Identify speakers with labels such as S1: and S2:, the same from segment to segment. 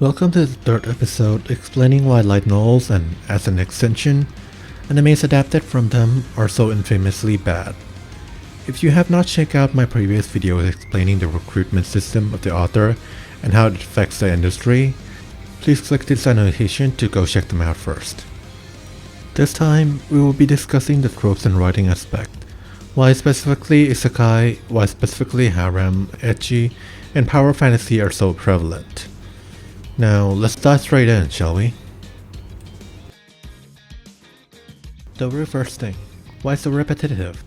S1: Welcome to the third episode explaining why light novels and, as an extension, animes adapted from them are so infamously bad. If you have not checked out my previous videos explaining the recruitment system of the author and how it affects the industry, please click this annotation to go check them out first. This time, we will be discussing the tropes and writing aspect, why specifically Isekai, why specifically Harem, Ecchi, and Power Fantasy are so prevalent. Now, let's dive straight in, shall we? The very first thing, why so repetitive?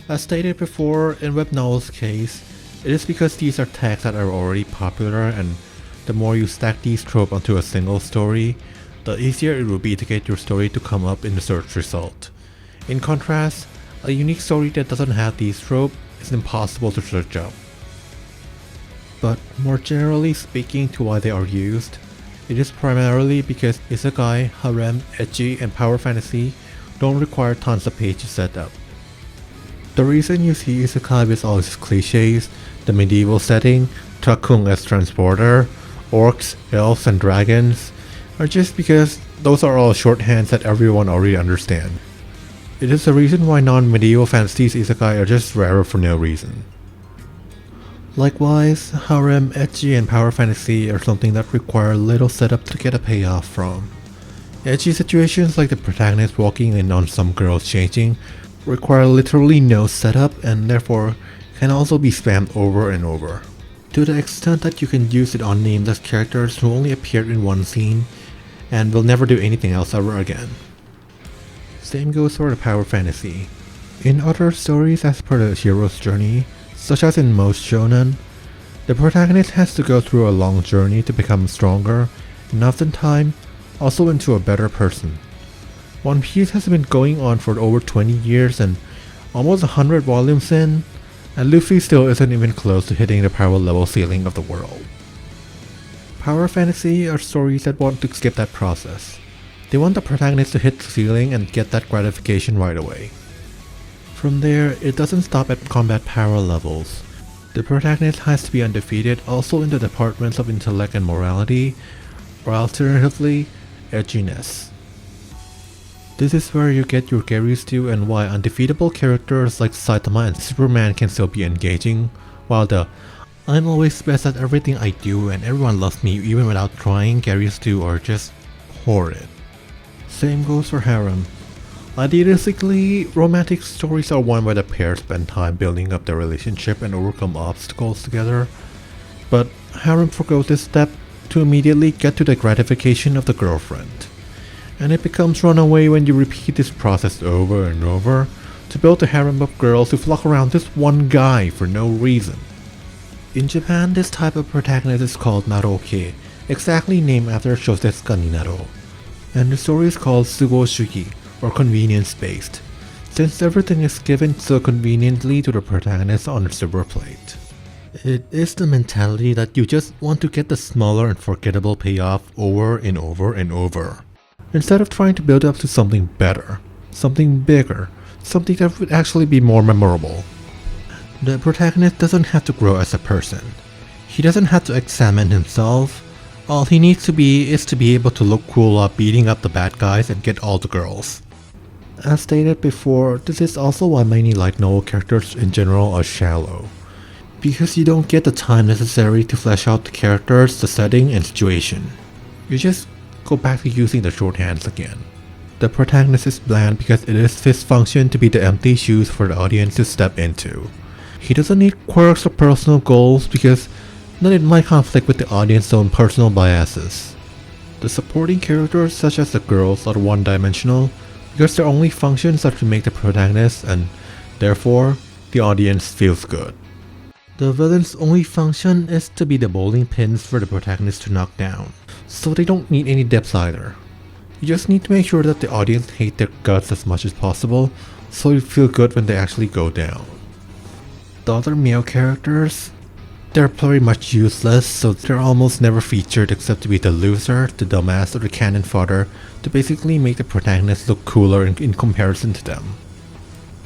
S1: As stated before, in web novels case, it is because these are tags that are already popular, and the more you stack these tropes onto a single story, the easier it will be to get your story to come up in the search result. In contrast, a unique story that doesn't have these tropes is impossible to search up. But more generally speaking to why they are used, it is primarily because Isekai, Harem, Ecchi, and Power Fantasy don't require tons of pages set up. The reason you see Isekai with all its cliches, the medieval setting, Takung as transporter, orcs, elves, and dragons, are just because those are all shorthands that everyone already understands. It is the reason why non-medieval fantasies Isekai are just rarer for no reason. Likewise, Harem, Ecchi, and Power Fantasy are something that require little setup to get a payoff from. Ecchi situations like the protagonist walking in on some girls changing require literally no setup and therefore can also be spammed over and over, to the extent that you can use it on nameless characters who only appeared in one scene and will never do anything else ever again. Same goes for the Power Fantasy. In other stories as per the hero's journey, such as in most shonen, the protagonist has to go through a long journey to become stronger, and oftentimes also into a better person. One Piece has been going on for over 20 years and almost 100 volumes in, and Luffy still isn't even close to hitting the power level ceiling of the world. Power Fantasy are stories that want to skip that process. They want the protagonist to hit the ceiling and get that gratification right away. From there, it doesn't stop at combat power levels. The protagonist has to be undefeated also in the departments of intellect and morality, or alternatively, edginess. This is where you get your Gary Stu and why undefeatable characters like Saitama and Superman can still be engaging, while the "I'm always best at everything I do and everyone loves me even without trying" Gary Stu are just horrid. Same goes for Harem. Idealistically, romantic stories are one where the pair spend time building up their relationship and overcome obstacles together, but Harem forgoes this step to immediately get to the gratification of the girlfriend, and it becomes runaway when you repeat this process over and over to build a harem of girls who flock around this one guy for no reason. In Japan, this type of protagonist is called Naroke, exactly named after Shosetsuka Ninaro, and the story is called Sugo Shugi, or convenience-based, since everything is given so conveniently to the protagonist on a silver plate. It is the mentality that you just want to get the smaller and forgettable payoff over and over and over, instead of trying to build up to something better, something bigger, something that would actually be more memorable. The protagonist doesn't have to grow as a person. He doesn't have to examine himself. All he needs to be is to be able to look cool while beating up the bad guys and get all the girls. As stated before, this is also why many light novel characters in general are shallow, because you don't get the time necessary to flesh out the characters, the setting, and situation. You just go back to using the shorthands again. The protagonist is bland because it is his function to be the empty shoes for the audience to step into. He doesn't need quirks or personal goals because then it might conflict with the audience's own personal biases. The supporting characters such as the girls are one-dimensional because their only functions are to make the protagonist and, therefore, the audience feels good. The villain's only function is to be the bowling pins for the protagonist to knock down, so they don't need any depth either. You just need to make sure that the audience hate their guts as much as possible, so you feel good when they actually go down. The other male characters, they're pretty much useless, so they're almost never featured except to be the loser, the dumbass, or the cannon fodder to basically make the protagonist look cooler in comparison to them.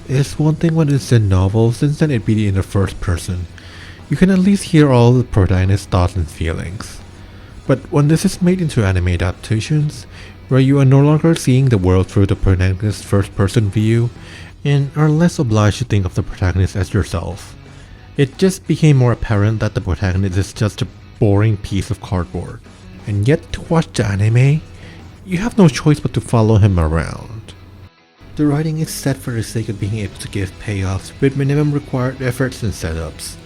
S1: It's one thing when it's in novels, since then it'd be in the first person. You can at least hear all the protagonist's thoughts and feelings. But when this is made into anime adaptations, where you are no longer seeing the world through the protagonist's first-person view, and are less obliged to think of the protagonist as yourself, it just became more apparent that the protagonist is just a boring piece of cardboard. And yet, to watch the anime, you have no choice but to follow him around. The writing is set for the sake of being able to give payoffs with minimum required efforts and setups.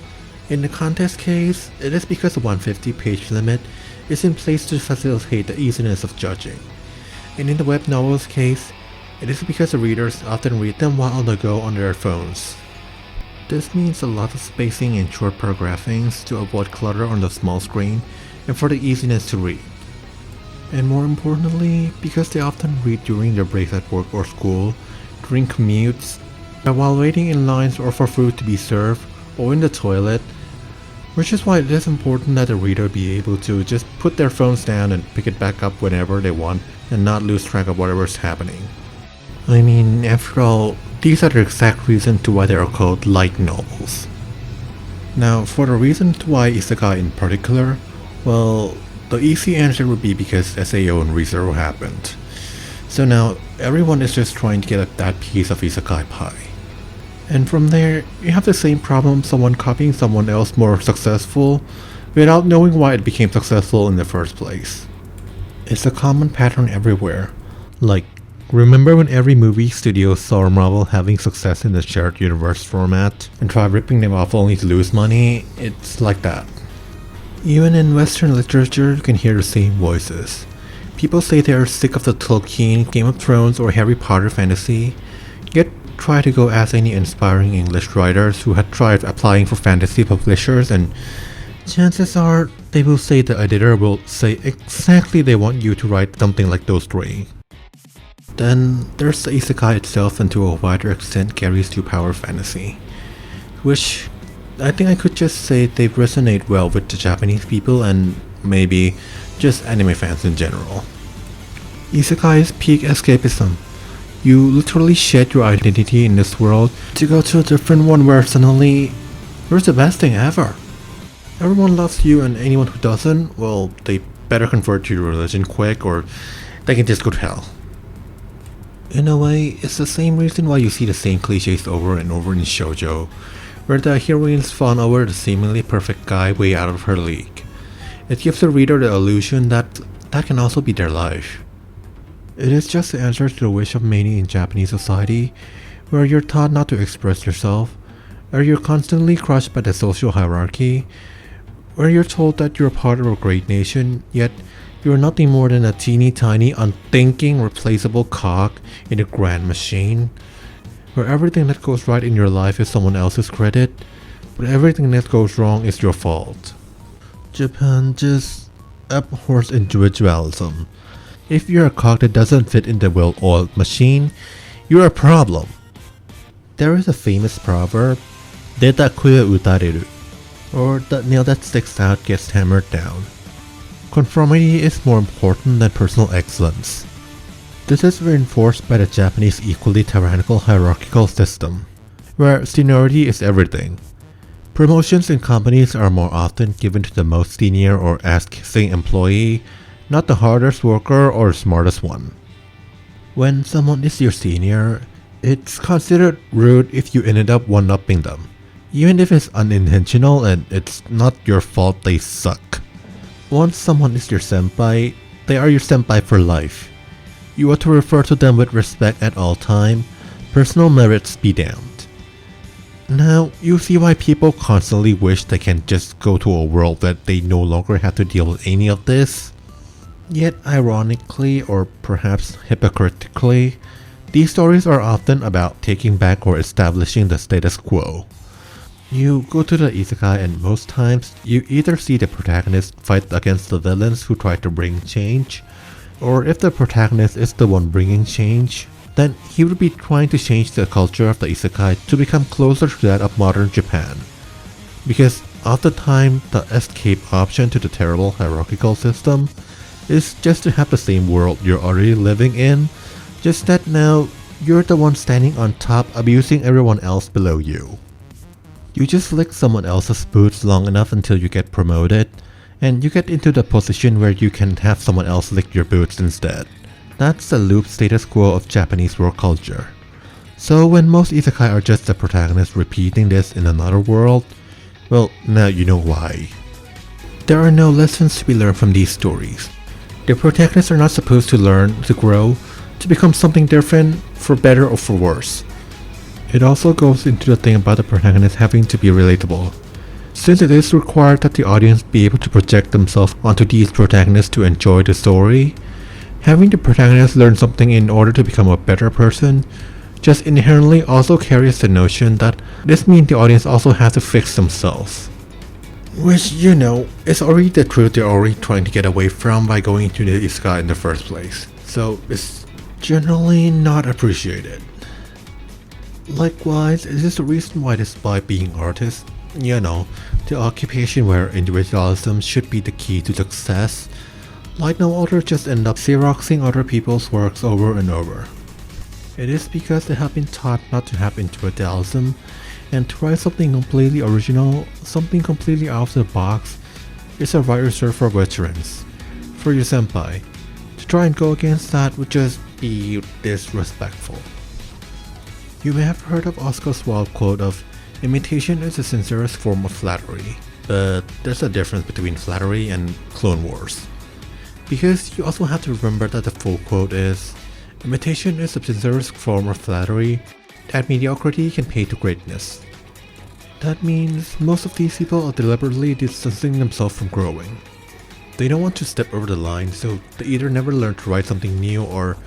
S1: In the contest case, it is because the 150-page limit is in place to facilitate the easiness of judging. And in the web novel's case, it is because the readers often read them while on the go on their phones. This means a lot of spacing and short paragraphings to avoid clutter on the small screen and for the easiness to read. And more importantly, because they often read during their breaks at work or school, during commutes, while waiting in lines or for food to be served, or in the toilet, which is why it is important that the reader be able to just put their phones down and pick it back up whenever they want and not lose track of whatever's happening. I mean, after all, these are the exact reason to why they are called light novels. Now, for the reason to why Isekai in particular, well, the easy answer would be because SAO and ReZero happened. So now, everyone is just trying to get at that piece of Isekai pie. And from there, you have the same problem someone copying someone else more successful without knowing why it became successful in the first place. It's a common pattern everywhere. Like, remember when every movie studio saw Marvel having success in the shared universe format and tried ripping them off only to lose money? It's like that. Even in Western literature, you can hear the same voices. People say they are sick of the Tolkien, Game of Thrones, or Harry Potter fantasy, yet try to go ask any inspiring English writers who had tried applying for fantasy publishers, and chances are they will say the editor will say exactly they want you to write something like those three. Then there's the Isekai itself, and to a wider extent Gary Stu power fantasy, which I think I could just say they resonate well with the Japanese people and maybe just anime fans in general. Isekai is peak escapism. You literally shed your identity in this world to go to a different one where suddenly you're the best thing ever. Everyone loves you, and anyone who doesn't, well, they better convert to your religion quick or they can just go to hell. In a way, it's the same reason why you see the same cliches over and over in shoujo, where the heroines fawn over the seemingly perfect guy way out of her league. It gives the reader the illusion that that can also be their life. It is just the answer to the wish of many in Japanese society, where you're taught not to express yourself, where you're constantly crushed by the social hierarchy, where you're told that you're part of a great nation, yet you're nothing more than a teeny tiny, unthinking, replaceable cog in a grand machine, where everything that goes right in your life is someone else's credit, but everything that goes wrong is your fault. Japan just abhors individualism. If you're a cog that doesn't fit in the well-oiled machine, you're a problem. There is a famous proverb, "Detaku utareru," or "the nail that sticks out gets hammered down." Conformity is more important than personal excellence. This is reinforced by the Japanese equally tyrannical hierarchical system, where seniority is everything. Promotions in companies are more often given to the most senior or ass-kissing employee, not the hardest worker or smartest one. When someone is your senior, it's considered rude if you ended up one-upping them, even if it's unintentional and it's not your fault they suck. Once someone is your senpai, they are your senpai for life. You are to refer to them with respect at all time, personal merits be damned. Now, you see why people constantly wish they can just go to a world that they no longer have to deal with any of this? Yet ironically, or perhaps hypocritically, these stories are often about taking back or establishing the status quo. You go to the isekai and most times you either see the protagonist fight against the villains who try to bring change, or if the protagonist is the one bringing change, then he would be trying to change the culture of the isekai to become closer to that of modern Japan. Because of the time, the escape option to the terrible hierarchical system is just to have the same world you're already living in, just that now you're the one standing on top abusing everyone else below you. You just lick someone else's boots long enough until you get promoted, and you get into the position where you can have someone else lick your boots instead. That's the loop status quo of Japanese work culture. So when most isekai are just the protagonist repeating this in another world, well, now you know why. There are no lessons to be learned from these stories. The protagonists are not supposed to learn, to grow, to become something different, for better or for worse. It also goes into the thing about the protagonist having to be relatable. Since it is required that the audience be able to project themselves onto these protagonists to enjoy the story, having the protagonist learn something in order to become a better person just inherently also carries the notion that this means the audience also has to fix themselves. Which, you know, is already the truth they're already trying to get away from by going to the isekai in the first place, so it's generally not appreciated. Likewise, it is the reason why despite being artists, you know, the occupation where individualism should be the key to success, light novel authors just end up xeroxing other people's works over and over. It is because they have been taught not to have individualism, and to write something completely original, something completely out of the box, is a right reserved for veterans, for your senpai. To try and go against that would just be disrespectful. You may have heard of Oscar Wilde's quote of, "Imitation is the sincerest form of flattery," but there's a difference between flattery and Clone Wars. Because you also have to remember that the full quote is, "Imitation is the sincerest form of flattery that mediocrity can pay to greatness." That means most of these people are deliberately distancing themselves from growing. They don't want to step over the line, so they either never learn to write something new or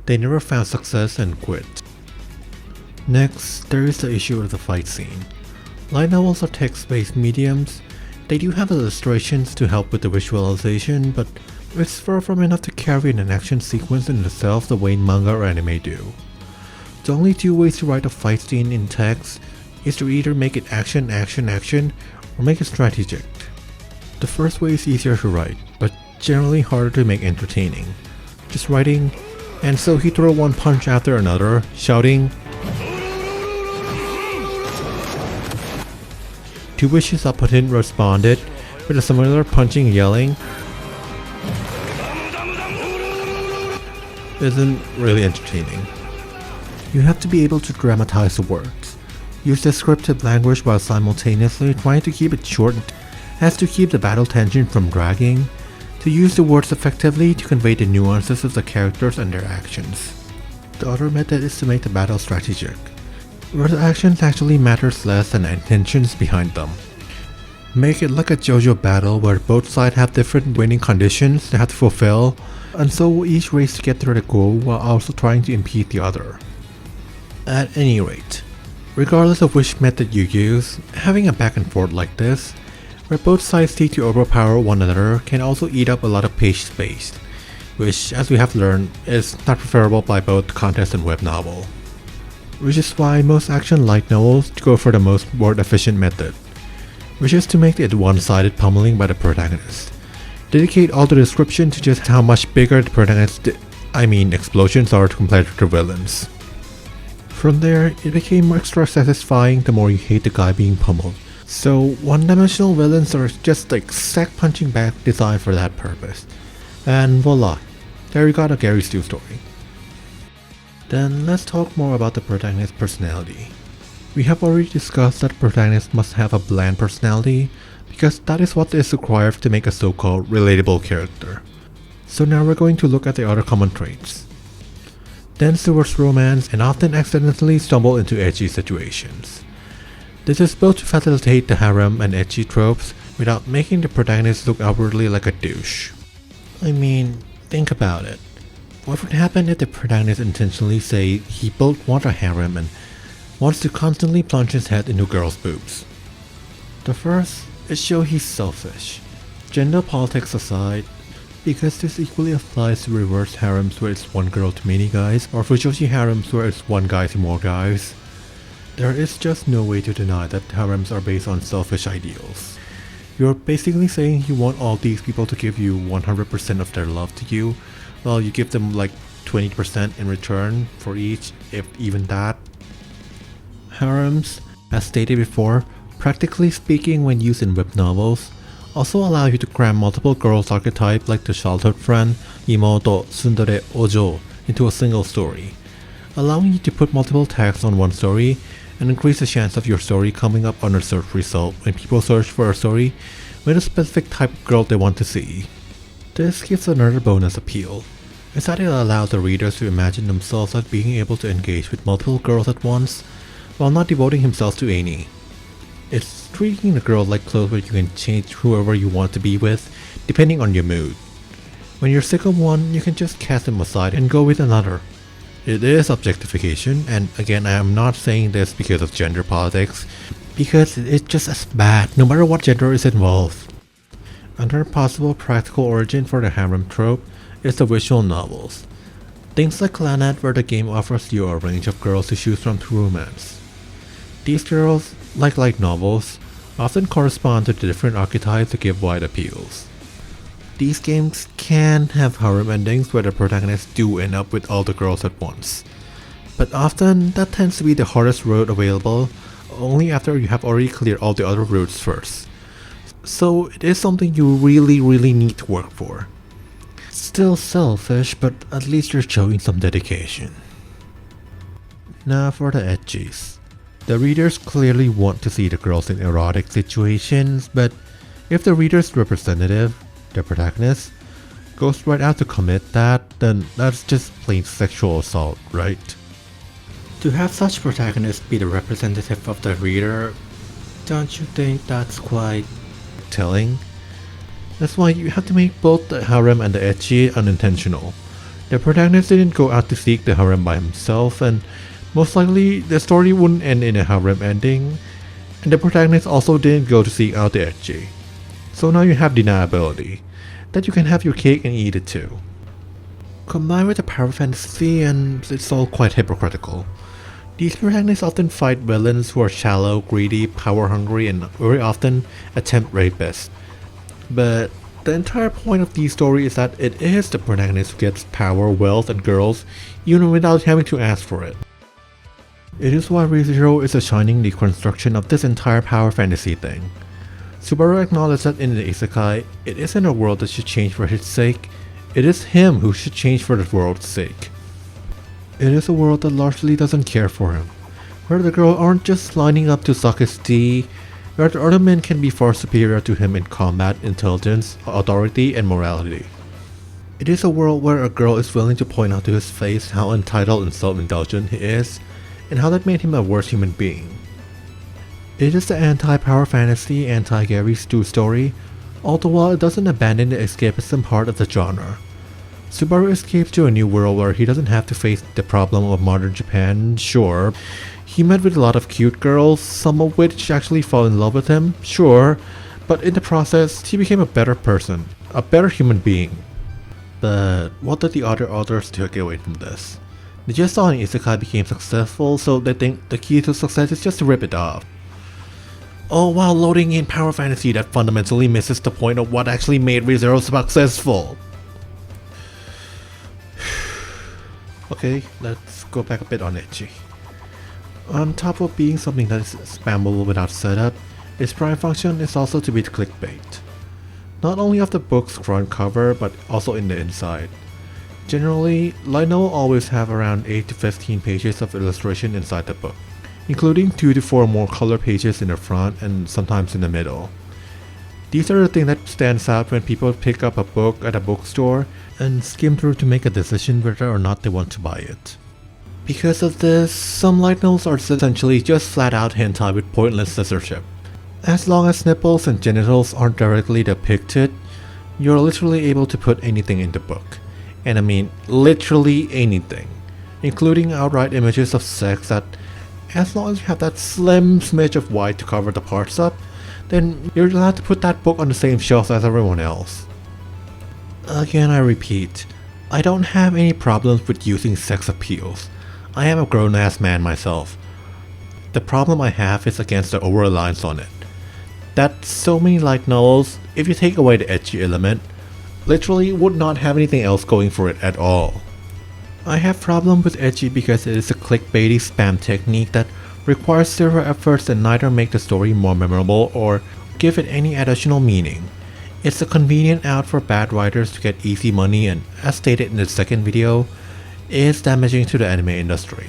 S1: they never found success and quit. Next, there is the issue of the fight scene. Light novels are text-based mediums. They do have illustrations to help with the visualization, but it's far from enough to carry an action sequence in itself the way manga or anime do. The only two ways to write a fight scene in text is to either make it action, action, action, or make it strategic. The first way is easier to write, but generally harder to make entertaining. Just writing, and so he threw one punch after another, shouting, to which his opponent responded with a similar punching and yelling, isn't really entertaining. You have to be able to dramatize the words, use descriptive language while simultaneously trying to keep it short as to keep the battle tension from dragging, to use the words effectively to convey the nuances of the characters and their actions. The other method is to make the battle strategic, where the actions actually matters less than the intentions behind them. Make it like a JoJo battle where both sides have different winning conditions they have to fulfill, and so each race to get to the goal while also trying to impede the other. At any rate, regardless of which method you use, having a back and forth like this, where both sides seek to overpower one another, can also eat up a lot of page space, which, as we have learned, is not preferable by both contest and web novel. Which is why most action light novels go for the most word efficient method, which is to make it one-sided pummeling by the protagonist. Dedicate all the description to just how much bigger the protagonist's explosions are compared to the villains. From there, it became extra satisfying the more you hate the guy being pummeled. So one-dimensional villains are just like sack punching bag designed for that purpose. And voila, there you got a Gary Stu story. Then let's talk more about the protagonist's personality. We have already discussed that protagonists must have a bland personality, because that is what is required to make a so-called relatable character. So now we're going to look at the other common traits. Dense towards romance and often accidentally stumble into ecchi situations. This is both to facilitate the harem and ecchi tropes without making the protagonist look outwardly like a douche. I mean, think about it. What would happen if the protagonist intentionally say he both wants a harem and wants to constantly plunge his head into girls' boobs? The first is show he's selfish. Gender politics aside, because this equally applies to reverse harems where it's one girl to many guys, or fujoshi harems where it's one guy to more guys. There is just no way to deny that harems are based on selfish ideals. You're basically saying you want all these people to give you 100% of their love to you, while you give them like 20% in return for each, if even that. Harems, as stated before, practically speaking when used in web novels, also allow you to cram multiple girls archetypes like the childhood friend, Imoto, Tsundere, Ojo into a single story, allowing you to put multiple tags on one story and increase the chance of your story coming up on a search result when people search for a story with a specific type of girl they want to see. This gives another bonus appeal, is that it allows the readers to imagine themselves as being able to engage with multiple girls at once while not devoting himself to any. It's treating the girl like clothes where you can change whoever you want to be with depending on your mood. When you're sick of one, you can just cast them aside and go with another. It is objectification, and again I am not saying this because of gender politics, because it's just as bad no matter what gender is involved. Another possible practical origin for the harem trope is the visual novels. Things like Clannad, where the game offers you a range of girls to choose from to romance. These girls, like light novels, often correspond to the different archetypes to give wide appeals. These games can have harem endings where the protagonists do end up with all the girls at once, but often that tends to be the hardest road available only after you have already cleared all the other routes first. So it is something you really need to work for. Still selfish, but at least you're showing some dedication. Now for the ecchis. The readers clearly want to see the girls in erotic situations, but if the reader's representative, the protagonist, goes right out to commit that, then that's just plain sexual assault, right? To have such protagonists be the representative of the reader, don't you think that's quite telling? That's why you have to make both the harem and the ecchi unintentional. The protagonist didn't go out to seek the harem by himself, and most likely the story wouldn't end in a harem ending, and the protagonist also didn't go to seek out the ecchi. So now you have deniability, that you can have your cake and eat it too. Combined with the power fantasy, and it's all quite hypocritical. These protagonists often fight villains who are shallow, greedy, power hungry, and very often attempt rapists. But the entire point of these stories is that it is the protagonist who gets power, wealth, and girls even without having to ask for it. It is why ReZero is a shining deconstruction of this entire power fantasy thing. Subaru acknowledged that in the Isekai, it isn't a world that should change for his sake, it is him who should change for the world's sake. It is a world that largely doesn't care for him, where the girls aren't just lining up to suck his tea, where the other men can be far superior to him in combat, intelligence, authority, and morality. It is a world where a girl is willing to point out to his face how entitled and self-indulgent he is, and how that made him a worse human being. It is the anti-power fantasy, anti-Gary Stu story, all the while it doesn't abandon the escapism part of the genre. Subaru escapes to a new world where he doesn't have to face the problem of modern Japan, sure. He met with a lot of cute girls, some of which actually fall in love with him, sure, but in the process, he became a better person, a better human being. But what did the other authors take away from this? They just saw an isekai became successful, so they think the key to success is just to rip it off. All while loading in power fantasy that fundamentally misses the point of what actually made ReZero successful. Okay, let's go back a bit on Ecchi. On top of being something that is spammable without setup, its prime function is also to be clickbait. Not only of the book's front cover, but also in the inside. Generally, light novel always have around 8 to 15 pages of illustration inside the book, including 2 to 4 more color pages in the front and sometimes in the middle. These are the things that stands out when people pick up a book at a bookstore and skim through to make a decision whether or not they want to buy it. Because of this, some light novels are essentially just flat out hentai with pointless censorship. As long as nipples and genitals aren't directly depicted, you're literally able to put anything in the book. And I mean literally anything, including outright images of sex that, as long as you have that slim smidge of white to cover the parts up, then you're allowed to put that book on the same shelf as everyone else. Again, I repeat, I don't have any problems with using sex appeals. I am a grown-ass man myself. The problem I have is against the over-reliance on it. That so many light novels, if you take away the ecchi element, literally would not have anything else going for it at all. I have problem with ecchi because it is a clickbaity spam technique that requires zero efforts and neither make the story more memorable or give it any additional meaning. It's a convenient out for bad writers to get easy money, and as stated in the second video, it's damaging to the anime industry.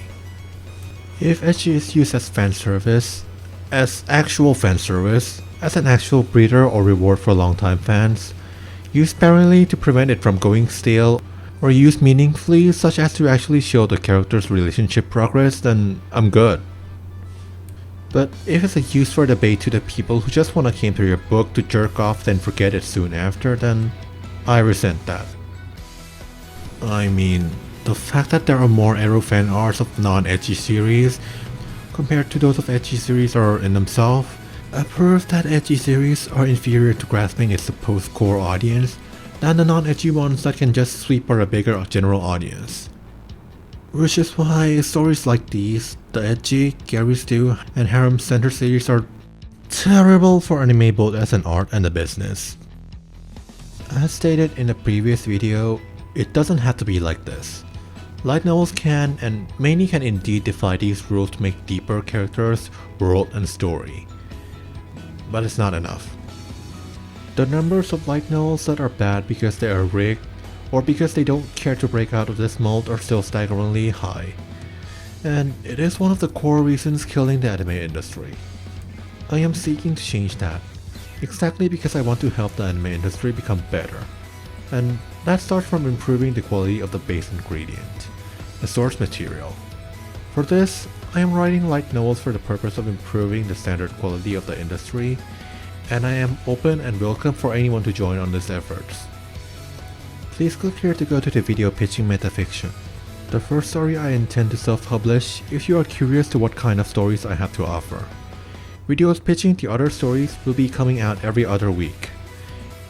S1: If ecchi is used as fan service, as actual fan service, as an actual breeder or reward for longtime fans, used sparingly to prevent it from going stale, or used meaningfully such as to actually show the character's relationship progress, then I'm good. But if it's a use for debate to the people who just wanna came through your book to jerk off then forget it soon after, then I resent that. I mean, the fact that there are more Ero fan arts of non-ecchi series compared to those of ecchi series are in themselves a proof that ecchi series are inferior to grasping its supposed core audience than the non-ecchi ones that can just sweep for a bigger general audience. Which is why stories like these, the Ecchi, Gary Stu, and Harem Center series are terrible for anime both as an art and a business. As stated in a previous video, it doesn't have to be like this. Light novels can and many can indeed defy these rules to make deeper characters, world, and story. But it's not enough. The numbers of light novels that are bad because they are rigged or because they don't care to break out of this mold are still staggeringly high. And it is one of the core reasons killing the anime industry. I am seeking to change that, exactly because I want to help the anime industry become better. And that starts from improving the quality of the base ingredient, the source material. For this, I am writing light novels for the purpose of improving the standard quality of the industry, and I am open and welcome for anyone to join on these efforts. Please click here to go to the video pitching metafiction, the first story I intend to self-publish if you are curious to what kind of stories I have to offer. Videos pitching the other stories will be coming out every other week,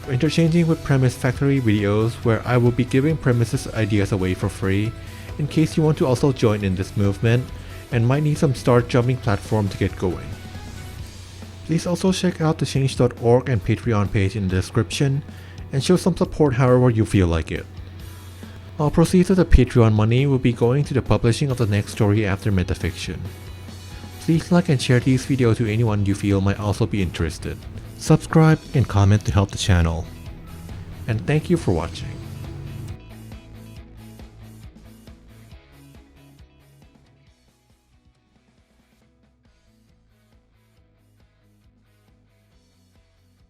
S1: interchanging with premise factory videos where I will be giving premises ideas away for free in case you want to also join in this movement and might need some start jumping platform to get going. Please also check out the change.org and Patreon page in the description and show some support however you feel like it. All proceeds of the Patreon money will be going to the publishing of the next story after metafiction. Please like and share these videos to anyone you feel might also be interested. Subscribe and comment to help the channel. And thank you for watching.